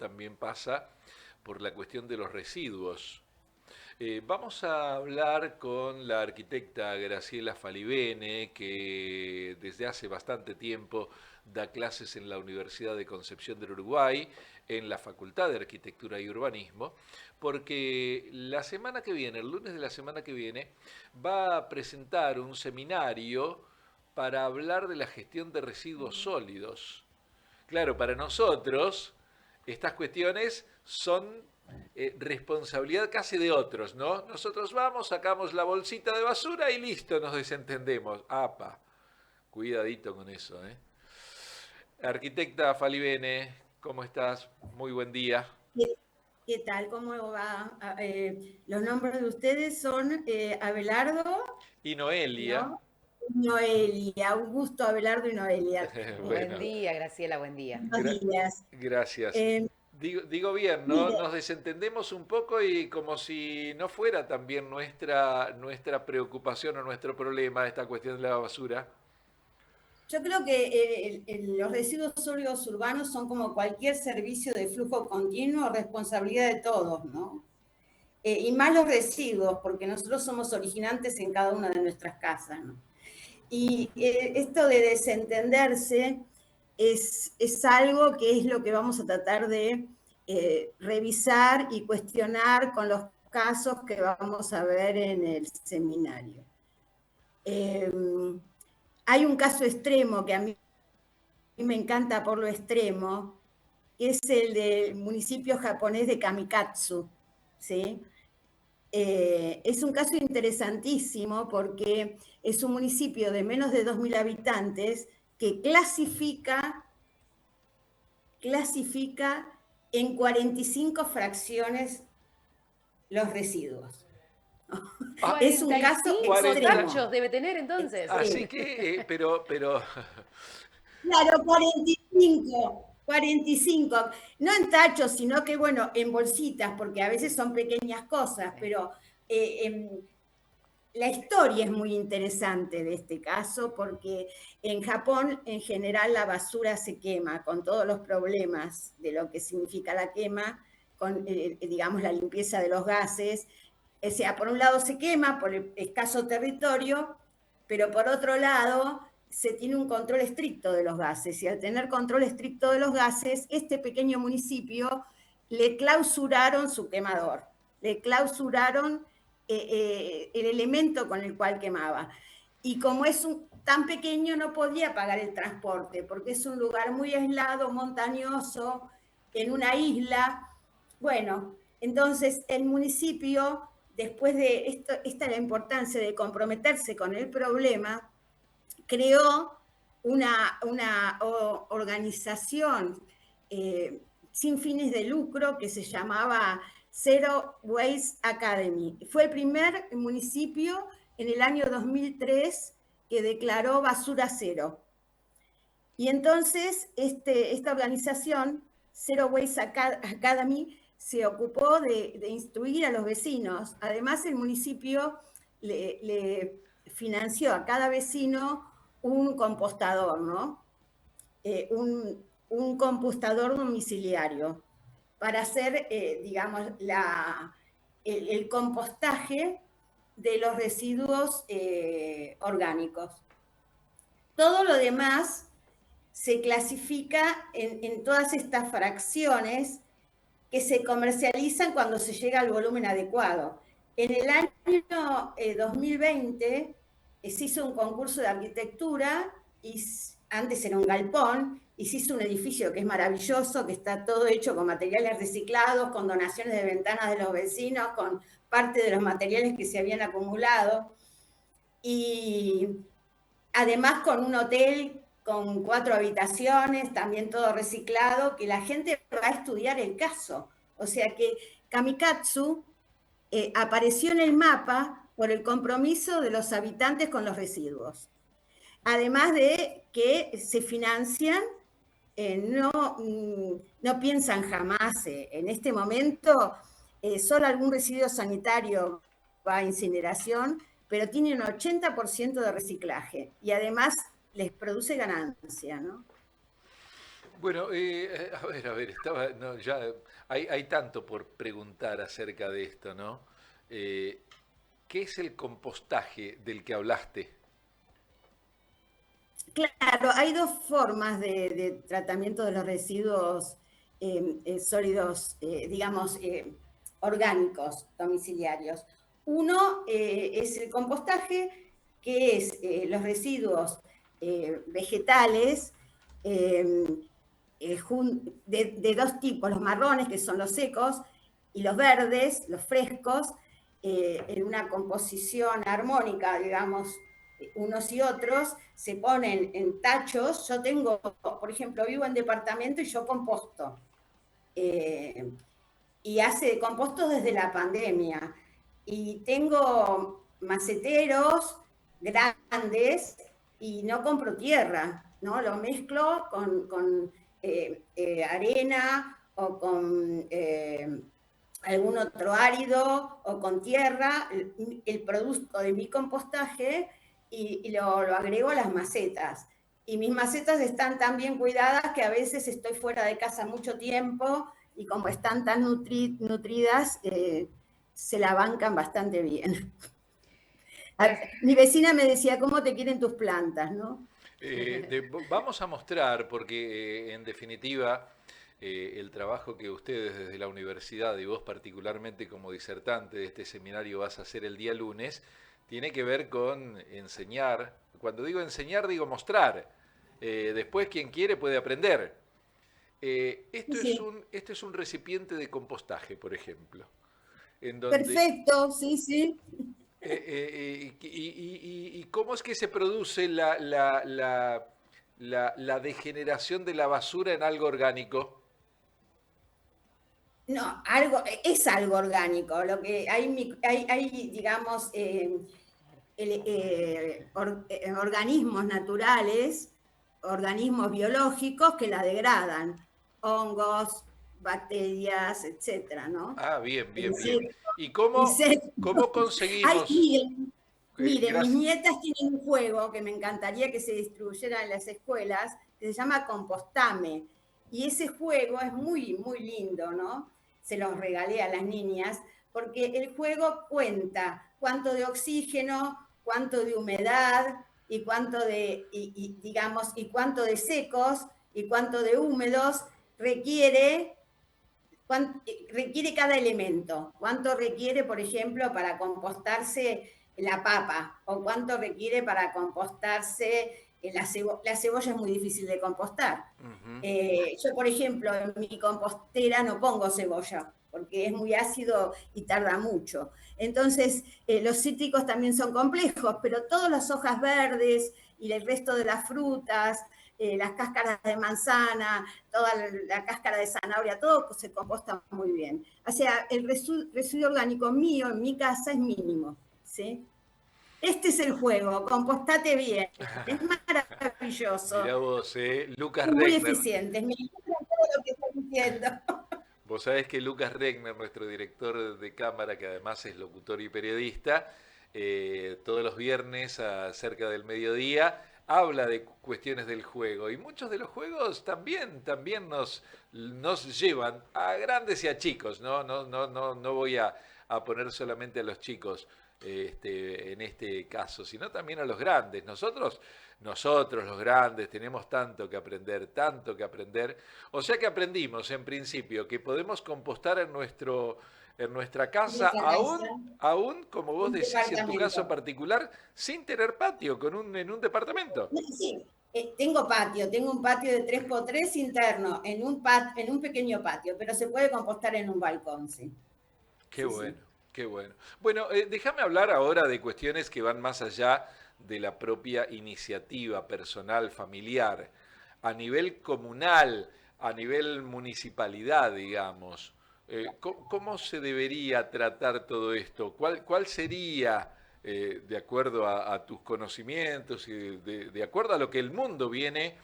también pasa por la cuestión de los residuos. Vamos a hablar con la arquitecta Graciela Falivene, que desde hace bastante tiempo da clases en la Universidad de Concepción del Uruguay, en la Facultad de Arquitectura y Urbanismo, porque la semana que viene, el lunes de la semana que viene, va a presentar un seminario para hablar de la gestión de residuos sólidos. Claro, para nosotros estas cuestiones son responsabilidad casi de otros, ¿no? Nosotros vamos, sacamos la bolsita de basura y listo, nos desentendemos. ¡Apa! Cuidadito con eso, ¿eh? Arquitecta Falivene, ¿cómo estás? Muy buen día. ¿Qué, qué tal? ¿Cómo va? Los nombres de ustedes son Abelardo, Y Noelia. ¿no? Noelia. Un gusto, Abelardo y Noelia. Buen Bueno, día, Graciela, buen día. Buenos días. gracias. Eh, Digo bien, ¿no? Mire, Nos desentendemos un poco y como si no fuera también nuestra preocupación o nuestro problema esta cuestión de la basura. yo creo que los residuos sólidos urbanos son como cualquier servicio de flujo continuo, responsabilidad de todos, ¿no? Y más los residuos, porque nosotros somos originantes en cada una de nuestras casas, ¿no? Y esto de desentenderse es algo que es lo que vamos a tratar de revisar y cuestionar con los casos que vamos a ver en el seminario. Eh, Hay un caso extremo que a mí me encanta por lo extremo, que es el del municipio japonés de Kamikatsu, ¿sí? Es un caso interesantísimo porque es un municipio de menos de 2.000 habitantes que clasifica en 45 fracciones los residuos. Ah, Es un caso 45 40. tachos extremo. debe tener entonces. Así que, pero, Claro, 45. No en tachos, sino que, bueno, en bolsitas, porque a veces son pequeñas cosas, Sí. pero la historia es muy interesante de este caso porque en Japón en general la basura se quema con todos los problemas de lo que significa la quema, con digamos la limpieza de los gases. O sea, por un lado se quema por el escaso territorio, pero por otro lado se tiene un control estricto de los gases y al tener control estricto de los gases, este pequeño municipio le clausuraron su quemador, le clausuraron el elemento con el cual quemaba. Y como es tan pequeño, no podía pagar el transporte, porque es un lugar muy aislado, montañoso, en una isla. Bueno, entonces el municipio, después de esto, esta es la importancia de comprometerse con el problema, creó una organización sin fines de lucro que se llamaba Zero Waste Academy. Fue el primer municipio en el año 2003 que declaró basura cero. Y entonces esta organización, Zero Waste Academy, se ocupó de instruir a los vecinos. Además, el municipio le financió a cada vecino un compostador, ¿no? Un compostador domiciliario para hacer, digamos, el compostaje de los residuos orgánicos. Todo lo demás se clasifica en todas estas fracciones que se comercializan cuando se llega al volumen adecuado. En el año 2020 se hizo un concurso de arquitectura y antes era un galpón y se hizo un edificio que es maravilloso, que está todo hecho con materiales reciclados, con donaciones de ventanas de los vecinos, con parte de los materiales que se habían acumulado y además con un hotel con 4 habitaciones, también todo reciclado, que la gente va a estudiar el caso. O sea que Kamikatsu apareció en el mapa por el compromiso de los habitantes con los residuos. Además de que se financian, no piensan jamás, en este momento solo algún residuo sanitario va a incineración, pero tiene un 80% de reciclaje y además les produce ganancia, ¿no? Bueno, a ver, no, ya hay tanto por preguntar acerca de esto, ¿no? Eh, ¿Qué es el compostaje del que hablaste? Claro, hay dos formas de tratamiento de los residuos sólidos, digamos, orgánicos domiciliarios. Uno es el compostaje, que es los residuos vegetales eh, de dos tipos, los marrones, que son los secos, y los verdes, los frescos, en una composición armónica, digamos, unos y otros, se ponen en tachos. Yo tengo, por ejemplo, vivo en departamento y yo composto. Eh, y hace composto desde la pandemia. Y tengo maceteros grandes y no compro tierra, ¿no? Lo mezclo con arena o con algún otro árido o con tierra, el producto de mi compostaje y lo agrego a las macetas. Y mis macetas están tan bien cuidadas que a veces estoy fuera de casa mucho tiempo y como están tan nutridas, se la bancan bastante bien. Mi vecina me decía, ¿cómo te quieren tus plantas, no? Vamos a mostrar, porque en definitiva el trabajo que ustedes desde la universidad y vos particularmente como disertante de este seminario vas a hacer el día lunes, tiene que ver con enseñar. Cuando digo enseñar, digo mostrar. Después quien quiere puede aprender. Sí. Esto es un recipiente de compostaje, por ejemplo, en donde Perfecto, sí, sí. y cómo es que se produce la degeneración de la basura en algo orgánico? No, algo, es algo orgánico. Lo que hay digamos, organismos naturales, organismos biológicos que la degradan, hongos, bacterias, etcétera, ¿no? Ah, bien, bien, bien. Insectos, ¿Y insectos. cómo Ay, conseguimos? miren, mis Gracias. nietas tienen un juego que me encantaría que se distribuyera en las escuelas, que se llama Compostame. Y ese juego es muy, muy lindo, ¿no? Se los regalé a las niñas, porque el juego cuenta cuánto de oxígeno, cuánto de humedad y cuánto de, digamos, y cuánto de secos y cuánto de húmedos requiere requiere cada elemento. ¿Cuánto requiere, por ejemplo, para compostarse la papa? ¿O cuánto requiere para compostarse la cebolla? Es muy difícil de compostar. Ujú. Yo, por ejemplo, en mi compostera no pongo cebolla porque es muy ácido y tarda mucho. Entonces, los cítricos también son complejos, pero todas las hojas verdes y el resto de las frutas, las cáscaras de manzana, toda la cáscara de zanahoria, todo se composta muy bien. O sea, el residuo orgánico mío en mi casa es mínimo, ¿sí? Este es el juego, compostate bien. Es maravilloso, Mirá vos, Lucas muy Regner. eficiente. Me encanta todo lo que estás diciendo. Vos sabés que Lucas Regner, nuestro director de cámara, que además es locutor y periodista, todos los viernes cerca del mediodía habla de cuestiones del juego. Y muchos de los juegos también nos llevan a grandes y a chicos. No voy a poner solamente a los chicos en este caso, sino también a los grandes. Nosotros los grandes tenemos tanto que aprender. O sea que aprendimos en principio que podemos compostar en nuestra casa, Nuestra casa, aún, como vos un decís, en tu caso departamento. particular, sin tener patio, en un departamento. Sí, tengo patio, tengo un patio de 3x3 interno, en un pequeño patio, pero se puede compostar en un balcón, sí. Qué Sí, sí. bueno, qué bueno. Bueno, déjame hablar ahora de cuestiones que van más allá de la propia iniciativa personal, familiar, a nivel comunal, a nivel municipalidad, digamos. ¿Cómo se debería tratar todo esto? ¿Cuál sería, de acuerdo a tus conocimientos y de acuerdo a lo que el mundo viene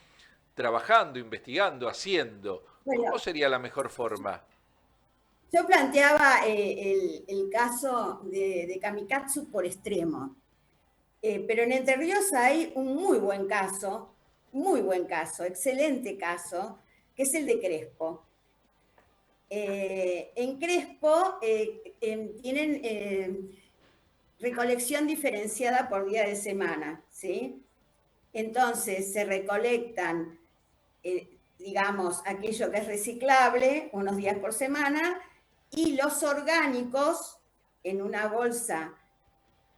trabajando, investigando, haciendo? ¿Cómo Bueno, sería la mejor forma? yo planteaba el caso de Kamikatsu por extremo, pero en Entre Ríos hay un muy buen caso, excelente caso, que es el de Crespo. En Crespo tienen recolección diferenciada por día de semana, ¿sí? Entonces se recolectan, digamos, aquello que es reciclable unos días por semana y los orgánicos en una bolsa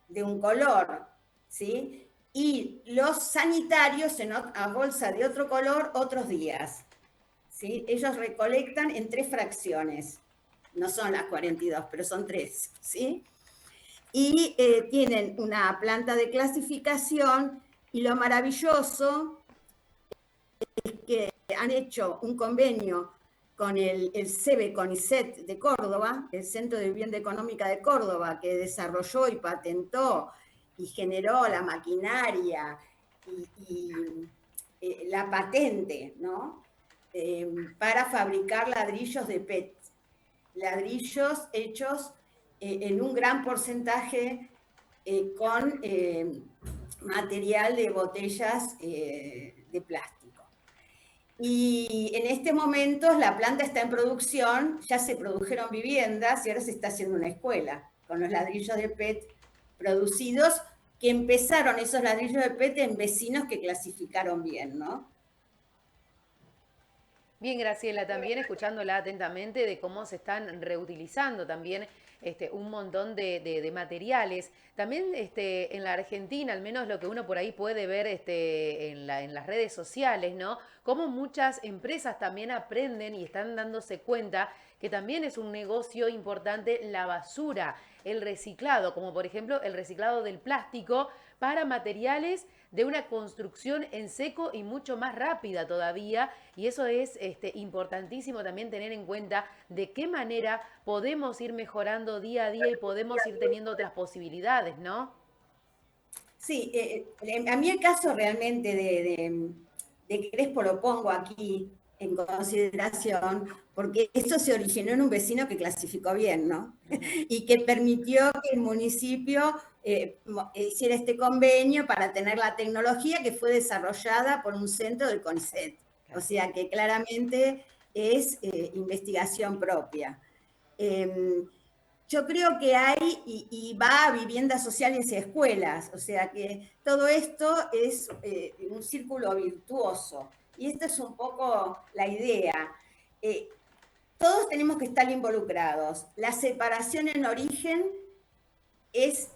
de un color, ¿sí? Y los sanitarios en otra bolsa de otro color otros días, ¿sí? Ellos recolectan en 3 fracciones, no son las 42, pero son 3, ¿sí? Y tienen una planta de clasificación y lo maravilloso es que han hecho un convenio con el CEBE CONICET de Córdoba, el Centro de Vivienda Económica de Córdoba, que desarrolló y patentó y generó la maquinaria y la patente, ¿no? Para fabricar ladrillos de PET, ladrillos hechos en un gran porcentaje con material de botellas de plástico. Y en este momento la planta está en producción, ya se produjeron viviendas y ahora se está haciendo una escuela con los ladrillos de PET producidos, que empezaron esos ladrillos de PET en vecinos que clasificaron bien, ¿no? Bien, Graciela, también escuchándola atentamente de cómo se están reutilizando también un montón de materiales. También en la Argentina, al menos lo que uno por ahí puede ver en las redes sociales, ¿no? Cómo muchas empresas también aprenden y están dándose cuenta que también es un negocio importante la basura, el reciclado, como por ejemplo el reciclado del plástico para materiales de una construcción en seco y mucho más rápida todavía, y eso es importantísimo también tener en cuenta de qué manera podemos ir mejorando día a día y podemos ir teniendo otras posibilidades, ¿no? Sí, a mí el caso realmente de Crespo lo pongo aquí en consideración, porque esto se originó en un vecino que clasificó bien, ¿no? Y que permitió que el municipio hiciera este convenio para tener la tecnología que fue desarrollada por un centro del CONICET. O sea que claramente es investigación propia. Yo creo que hay y va a viviendas sociales y escuelas, o sea que todo esto es un círculo virtuoso. Y esta es un poco la idea. Todos tenemos que estar involucrados. La separación en origen es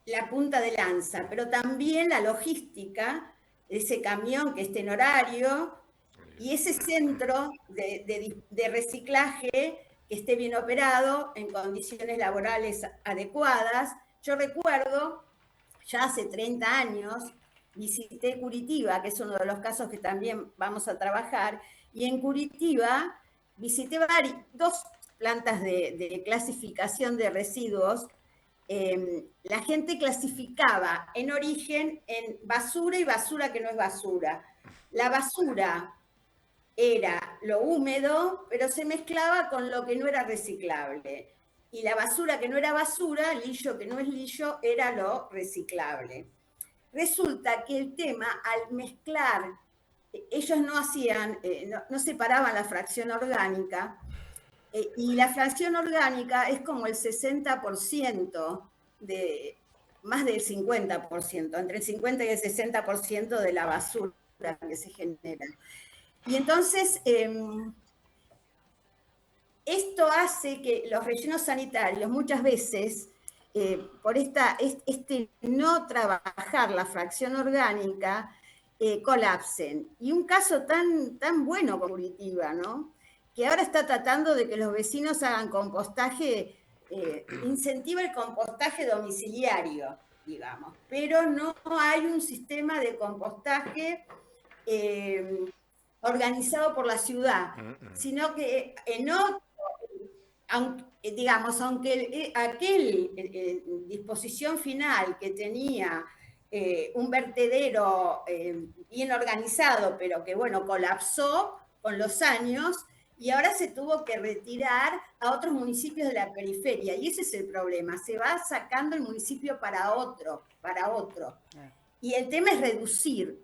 la punta de lanza, pero también la logística, ese camión que esté en horario y ese centro de reciclaje que esté bien operado, en condiciones laborales adecuadas. Yo recuerdo, ya hace 30 años, visité Curitiba, que es uno de los casos que también vamos a trabajar, y en Curitiba visité 2 plantas de clasificación de residuos. La gente clasificaba en origen en basura y basura que no es basura. La basura era lo húmedo, pero se mezclaba con lo que no era reciclable. Y la basura que no era basura, lillo que no es lillo, era lo reciclable. Resulta que el tema, al mezclar, ellos no hacían, no separaban la fracción orgánica, y la fracción orgánica es como el 60% más del 50%, entre el 50 y el 60% de la basura que se genera. Y entonces, esto hace que los rellenos sanitarios muchas veces, por no trabajar la fracción orgánica, colapsen. Y un caso tan bueno como Curitiba, ¿no? Que ahora está tratando de que los vecinos hagan compostaje, incentiva el compostaje domiciliario, digamos, pero no hay un sistema de compostaje organizado por la ciudad, sino que aunque aquel disposición final que tenía un vertedero bien organizado, pero que bueno, colapsó con los años y ahora se tuvo que retirar a otros municipios de la periferia. Y ese es el problema, se va sacando el municipio para otro. Y el tema es reducir,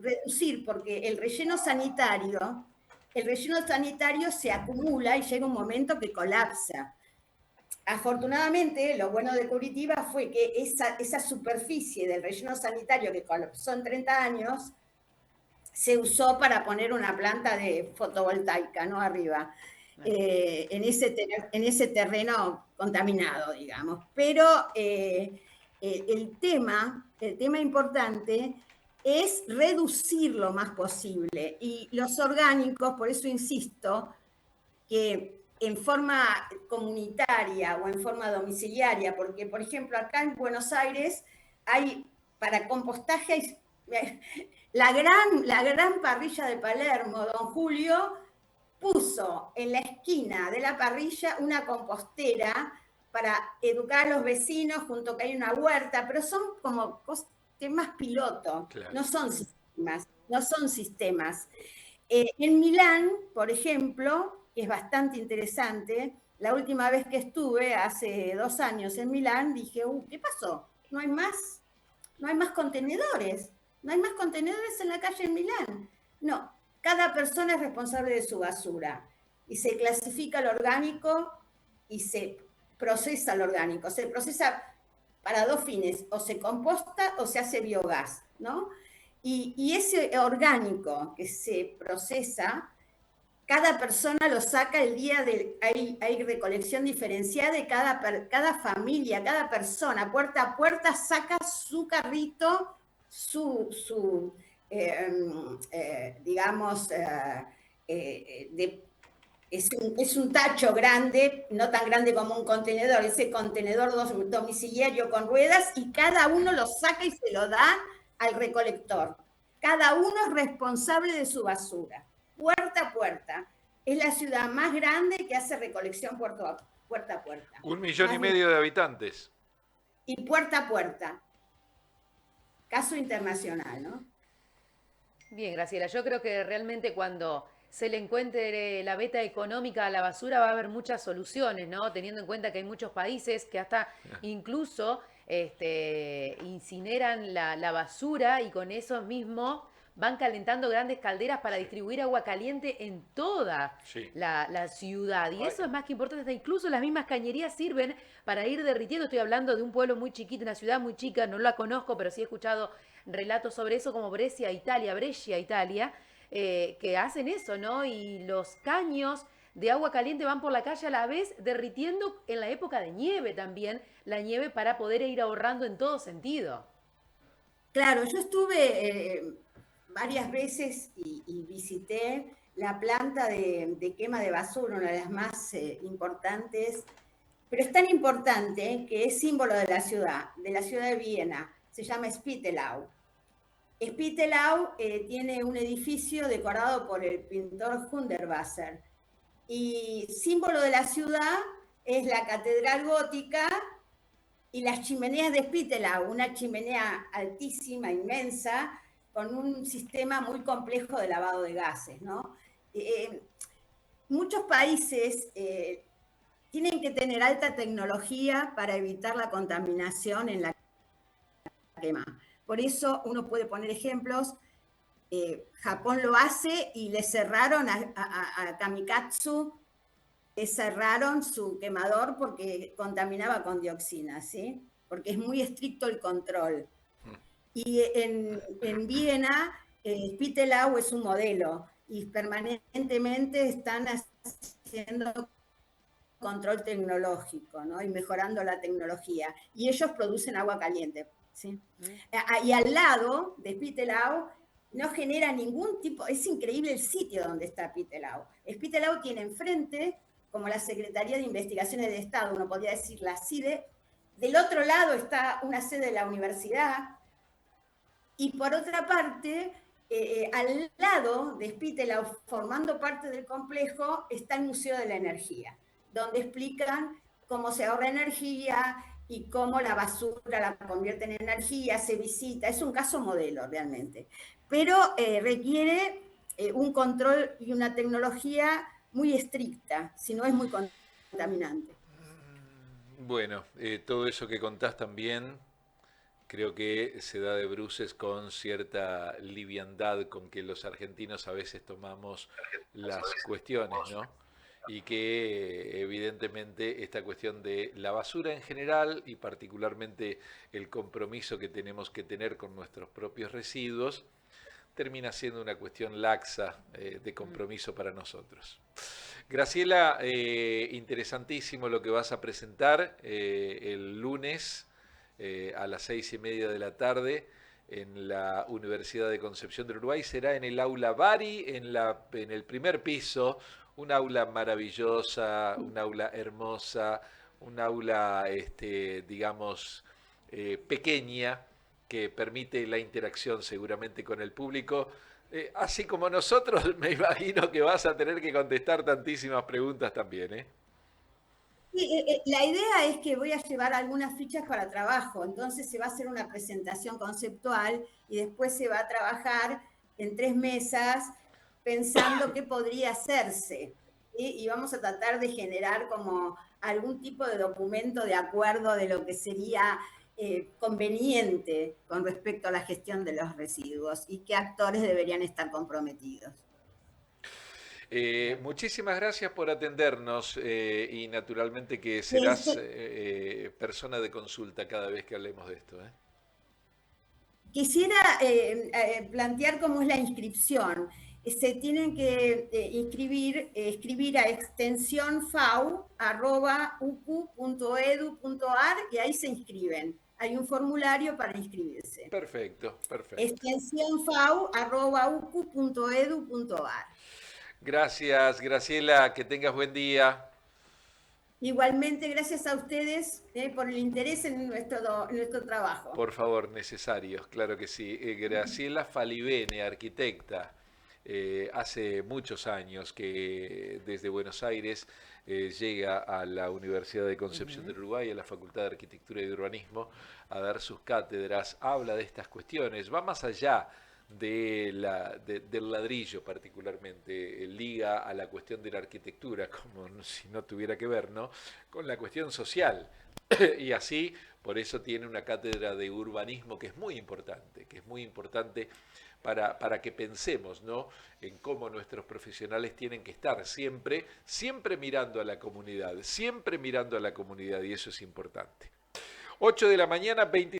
porque el relleno sanitario el relleno sanitario se acumula y llega un momento que colapsa. Afortunadamente, lo bueno de Curitiba fue que esa superficie del relleno sanitario que colapsó en 30 años se usó para poner una planta de fotovoltaica, ¿no? Arriba, en ese terreno contaminado, digamos. Pero el tema importante es reducir lo más posible. Y los orgánicos, por eso insisto, que en forma comunitaria o en forma domiciliaria, porque, por ejemplo, acá en Buenos Aires hay, para compostaje, la gran parrilla de Palermo, don Julio, puso en la esquina de la parrilla una compostera para educar a los vecinos, junto que hay una huerta, pero son como temas piloto, Claro. no son sistemas. En Milán, por ejemplo, que es bastante interesante, la última vez que estuve, hace 2 años en Milán, dije, ¿qué pasó? No hay más contenedores, no hay más contenedores en la calle en Milán. No, cada persona es responsable de su basura y se clasifica el orgánico y se procesa el orgánico. Se procesa para 2 fines, o se composta o se hace biogás, ¿no? Y ese orgánico que se procesa, cada persona lo saca el día hay recolección diferenciada y cada familia, cada persona, puerta a puerta, saca su carrito, digamos, es un tacho grande, no tan grande como un contenedor, ese contenedor domiciliario con ruedas, y cada uno lo saca y se lo da al recolector. Cada uno es responsable de su basura, puerta a puerta. Es la ciudad más grande que hace recolección puerta a puerta. 1,5 millones de habitantes. Y puerta a puerta. Caso internacional, ¿no? Bien, Graciela, yo creo que realmente cuando se le encuentre la beta económica a la basura va a haber muchas soluciones, ¿no? Teniendo en cuenta que hay muchos países que hasta incluso incineran la basura y con eso mismo van calentando grandes calderas para distribuir agua caliente en toda la ciudad. Y eso es más que importante, hasta incluso las mismas cañerías sirven para ir derritiendo. Estoy hablando de un pueblo muy chiquito, una ciudad muy chica, no la conozco, pero sí he escuchado relatos sobre eso, como Brescia, Italia, que hacen eso, ¿no? Y los caños de agua caliente van por la calle a la vez derritiendo en la época de nieve también, la nieve para poder ir ahorrando en todo sentido. Claro, yo estuve varias veces y visité la planta de quema de basura, una de las más importantes, pero es tan importante que es símbolo de la ciudad de Viena, se llama Spittelau. Spittelau tiene un edificio decorado por el pintor Hundertwasser y símbolo de la ciudad es la catedral gótica y las chimeneas de Spittelau, una chimenea altísima, inmensa, con un sistema muy complejo de lavado de gases, ¿no? Muchos países tienen que tener alta tecnología para evitar la contaminación en la quema. Por eso uno puede poner ejemplos. Japón lo hace y le cerraron a Kamikatsu, le cerraron su quemador porque contaminaba con dioxina, ¿sí? Porque es muy estricto el control. Y en Viena, Spittelau es un modelo y permanentemente están haciendo control tecnológico, ¿no? Y mejorando la tecnología. Y ellos producen agua caliente, ¿sí? Y al lado de Spittelau no genera ningún tipo, es increíble el sitio donde está Spittelau. Spittelau tiene enfrente, como la Secretaría de Investigaciones de Estado, uno podría decir la CIDE, del otro lado está una sede de la universidad, y por otra parte, al lado de Spittelau, formando parte del complejo, está el Museo de la Energía, donde explican cómo se ahorra energía y cómo la basura la convierten en energía, se visita, es un caso modelo realmente, pero requiere un control y una tecnología muy estricta, si no es muy contaminante. Bueno, todo eso que contás también Creo que se da de bruces con cierta liviandad con que los argentinos a veces tomamos las cuestiones, ¿no? Y que evidentemente esta cuestión de la basura en general y particularmente el compromiso que tenemos que tener con nuestros propios residuos termina siendo una cuestión laxa de compromiso para nosotros. Graciela, interesantísimo lo que vas a presentar el lunes a las 6:30 de la tarde en la Universidad de Concepción del Uruguay. Será en el aula Bari, en el primer piso, un aula maravillosa, un aula hermosa, un aula, digamos, pequeña, que permite la interacción seguramente con el público. Así como nosotros, me imagino que vas a tener que contestar tantísimas preguntas también, ¿eh? Sí, la idea es que voy a llevar algunas fichas para trabajo, entonces se va a hacer una presentación conceptual y después se va a trabajar en 3 mesas pensando qué podría hacerse. ¿Sí? Y vamos a tratar de generar como algún tipo de documento de acuerdo de lo que sería conveniente con respecto a la gestión de los residuos y qué actores deberían estar comprometidos. Muchísimas gracias por atendernos y naturalmente que serás Este, persona de consulta cada vez que hablemos de esto, ¿eh? Quisiera plantear cómo es la inscripción. Se tienen que escribir a extensión fau@ucu.edu.ar y ahí se inscriben. Hay un formulario para inscribirse. Perfecto, perfecto. Extensión fau@ucu.edu.ar. Gracias, Graciela, que tengas buen día. Igualmente, gracias a ustedes por el interés en nuestro trabajo. Por favor, necesarios, claro que sí. Graciela Falivene, arquitecta, hace muchos años que desde Buenos Aires llega a la Universidad de Concepción del Uruguay, a la Facultad de Arquitectura y de Urbanismo, a dar sus cátedras, habla de estas cuestiones, va más allá del ladrillo particularmente, liga a la cuestión de la arquitectura, como si no tuviera que ver, ¿no? Con la cuestión social. Y así, por eso tiene una cátedra de urbanismo que es muy importante para que pensemos, ¿no? En cómo nuestros profesionales tienen que estar siempre, siempre mirando a la comunidad, siempre mirando a la comunidad, y eso es importante. 8 de la mañana, 20